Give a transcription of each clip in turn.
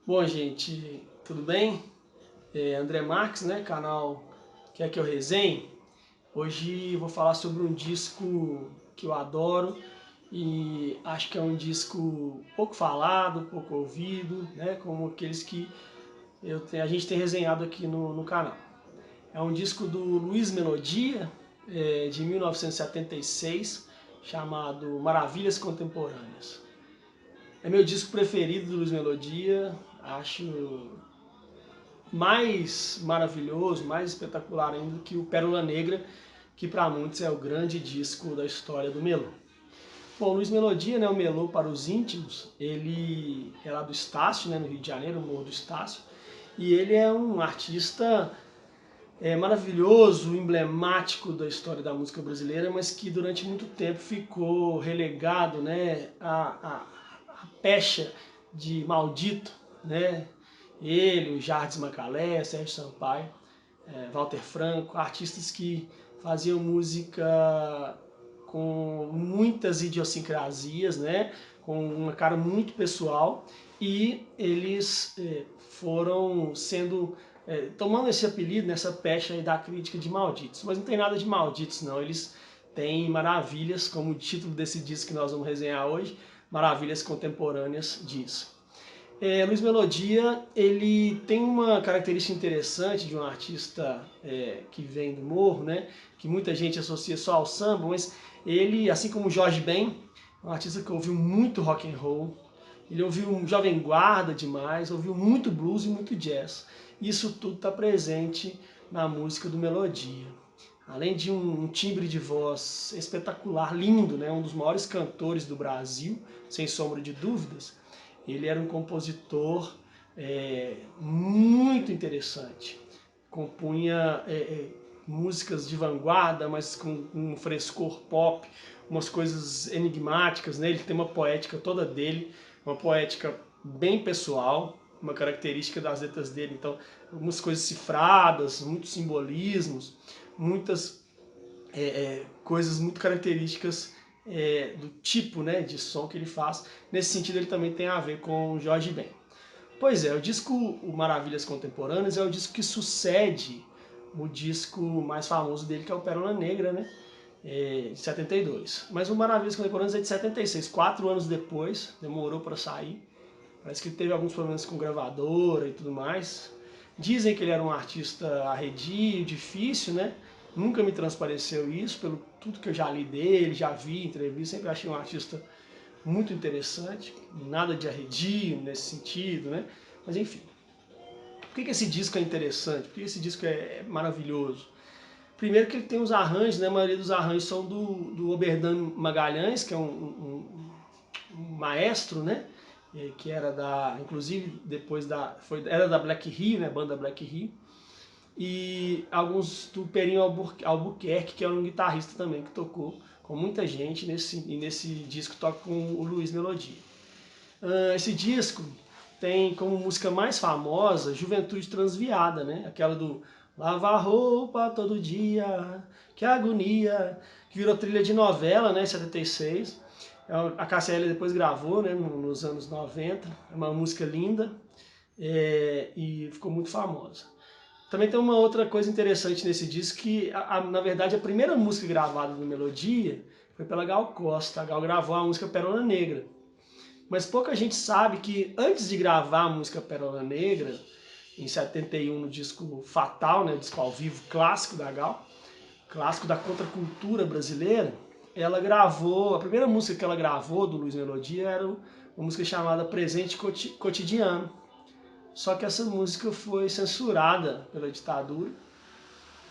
Bom, gente, tudo bem? André Marques, né? Canal Quer Que Eu Resenhe. Hoje vou falar sobre um disco que eu adoro e acho que é um disco pouco falado, pouco ouvido, né? Como aqueles que a gente tem resenhado aqui no canal. É um disco do Luiz Melodia, de 1976, chamado Maravilhas Contemporâneas. É meu disco preferido do Luiz Melodia, acho mais maravilhoso, mais espetacular ainda que o Pérola Negra, que para muitos é o grande disco da história do Melô. Bom, Luiz Melodia, né, o Melô para os íntimos, ele é lá do Estácio, né, no Rio de Janeiro, o Morro do Estácio, e ele é um artista maravilhoso, emblemático da história da música brasileira, mas que durante muito tempo ficou relegado, né, a pecha de maldito, né? Ele, o Jardim Macalé, Sérgio Sampaio, Walter Franco, artistas que faziam música com muitas idiosincrasias, né? Com uma cara muito pessoal, e eles foram sendo tomando esse apelido, nessa pecha aí da crítica de malditos. Mas não tem nada de malditos, não. Eles têm maravilhas, como o título desse disco que nós vamos resenhar hoje, Maravilhas Contemporâneas diz. Luiz Melodia, ele tem uma característica interessante de um artista que vem do morro, né? Que muita gente associa só ao samba, mas ele, assim como o Jorge Ben, é um artista que ouviu muito rock and roll, ele ouviu um Jovem Guarda demais, ouviu muito blues e muito jazz. Isso tudo está presente na música do Melodia. Além de um timbre de voz espetacular, lindo, né? Um dos maiores cantores do Brasil, sem sombra de dúvidas, ele era um compositor muito interessante. Compunha músicas de vanguarda, mas com um frescor pop, umas coisas enigmáticas, né? Ele tem uma poética toda dele, uma poética bem pessoal, uma característica das letras dele. Então, algumas coisas cifradas, muitos simbolismos, muitas coisas muito características do tipo, né, de som que ele faz. Nesse sentido, ele também tem a ver com o Jorge Ben. Pois é, o disco o Maravilhas Contemporâneas é o disco que sucede o disco mais famoso dele, que é o Pérola Negra, né, de 72. Mas o Maravilhas Contemporâneas é de 76, 4 anos depois, demorou para sair. Parece que ele teve alguns problemas com gravadora e tudo mais. Dizem que ele era um artista arredio, difícil, né? Nunca me transpareceu isso, pelo tudo que eu já li dele, já vi em entrevista, sempre achei um artista muito interessante, nada de arredio nesse sentido, né? Mas enfim. Por que esse disco é interessante? Por que esse disco é maravilhoso? Primeiro que ele tem os arranjos, né? A maioria dos arranjos são do Oberdan Magalhães, que é um maestro, né? Que era inclusive depois era da Black Rio, né? Banda Black Rio. E alguns do Perinho Albuquerque, que era um guitarrista também, que tocou com muita gente nesse disco, toca com o Luiz Melodia. Esse disco tem como música mais famosa Juventude Transviada, né? Aquela do Lavar roupa todo dia, que agonia, que virou trilha de novela, né, em 76. A Cássia depois gravou, né, nos anos 90. É uma música linda e ficou muito famosa. Também tem uma outra coisa interessante nesse disco, que na verdade a primeira música gravada no Melodia foi pela Gal Costa. A Gal gravou a música Pérola Negra. Mas pouca gente sabe que antes de gravar a música Pérola Negra, em 71, no disco Fatal, né, disco ao vivo clássico da Gal, clássico da contracultura brasileira, ela gravou, a primeira música que ela gravou do Luiz Melodia era uma música chamada Presente Cotidiano. Só que essa música foi censurada pela ditadura,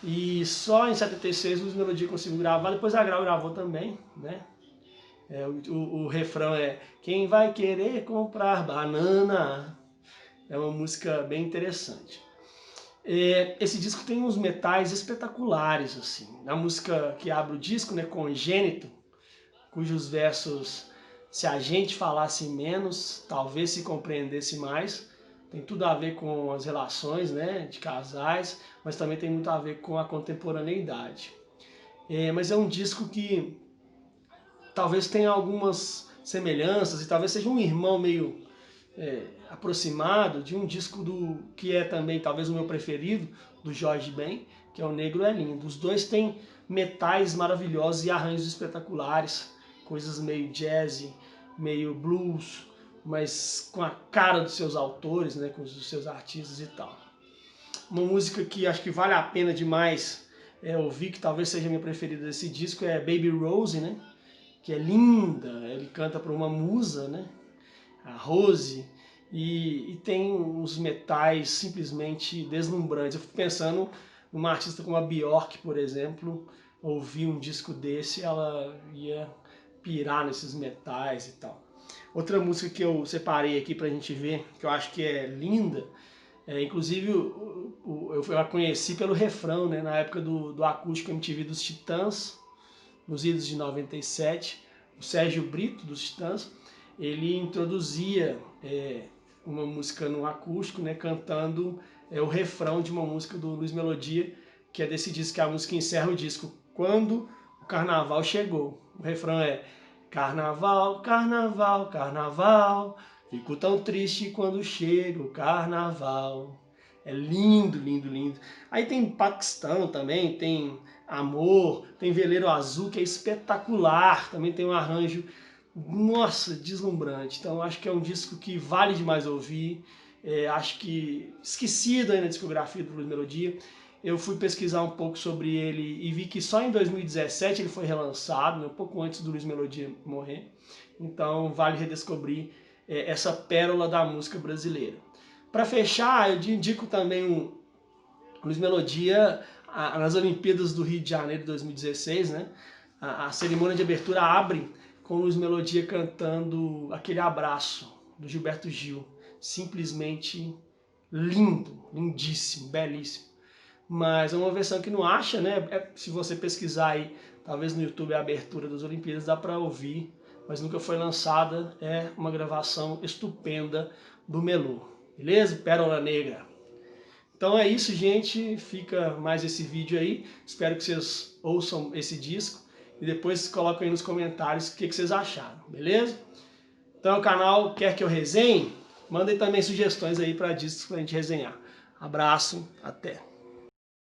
e só em 76 o Luiz Melodia conseguiu gravar, depois a Gal gravou também, né? O refrão é Quem vai querer comprar banana? É uma música bem interessante. Esse disco tem uns metais espetaculares, assim. Na música que abre o disco, né, Congênito, cujos versos, se a gente falasse menos, talvez se compreendesse mais, tem tudo a ver com as relações, né, de casais, mas também tem muito a ver com a contemporaneidade. Mas é um disco que talvez tenha algumas semelhanças e talvez seja um irmão meio aproximado de um disco que é também talvez o meu preferido, do Jorge Ben, que é O Negro é Lindo. Os dois têm metais maravilhosos e arranjos espetaculares, coisas meio jazz, meio blues, mas com a cara dos seus autores, né, com os seus artistas e tal. Uma música que acho que vale a pena demais ouvir, que talvez seja a minha preferida desse disco, é Baby Rose, né? Que é linda, ele canta para uma musa, né? A Rose, e tem uns metais simplesmente deslumbrantes. Eu fico pensando numa artista como a Bjork, por exemplo, ouvir um disco desse, ela ia pirar nesses metais e tal. Outra música que eu separei aqui pra gente ver, que eu acho que é linda, inclusive eu a conheci pelo refrão, né, na época do acústico MTV dos Titãs, nos idos de 97, o Sérgio Brito dos Titãs, ele introduzia uma música no acústico, né, cantando o refrão de uma música do Luiz Melodia, que é desse disco, que é a música que encerra o disco, Quando o Carnaval Chegou. O refrão é: Carnaval, carnaval, carnaval, fico tão triste quando chega o carnaval. É lindo, lindo, lindo. Aí tem Paquistão também, tem Amor, tem Veleiro Azul, que é espetacular. Também tem um arranjo, nossa, deslumbrante. Então acho que é um disco que vale demais ouvir. Acho que esquecido aí na discografia do Luiz Melodia. Eu fui pesquisar um pouco sobre ele e vi que só em 2017 ele foi relançado, né, um pouco antes do Luiz Melodia morrer. Então vale redescobrir essa pérola da música brasileira. Para fechar, eu indico também o Luiz Melodia nas Olimpíadas do Rio de Janeiro de 2016, né? A cerimônia de abertura abre com o Luiz Melodia cantando Aquele Abraço, do Gilberto Gil. Simplesmente lindo, lindíssimo, belíssimo. Mas é uma versão que não acha, né? Se você pesquisar aí, talvez no YouTube, a abertura das Olimpíadas, dá para ouvir, mas nunca foi lançada. É uma gravação estupenda do Melô. Beleza? Pérola Negra. Então é isso, gente. Fica mais esse vídeo aí. Espero que vocês ouçam esse disco e depois coloquem aí nos comentários o que vocês acharam, beleza? Então o canal Quer Que Eu Resenhe? Mandem também sugestões aí para discos pra gente resenhar. Abraço, até!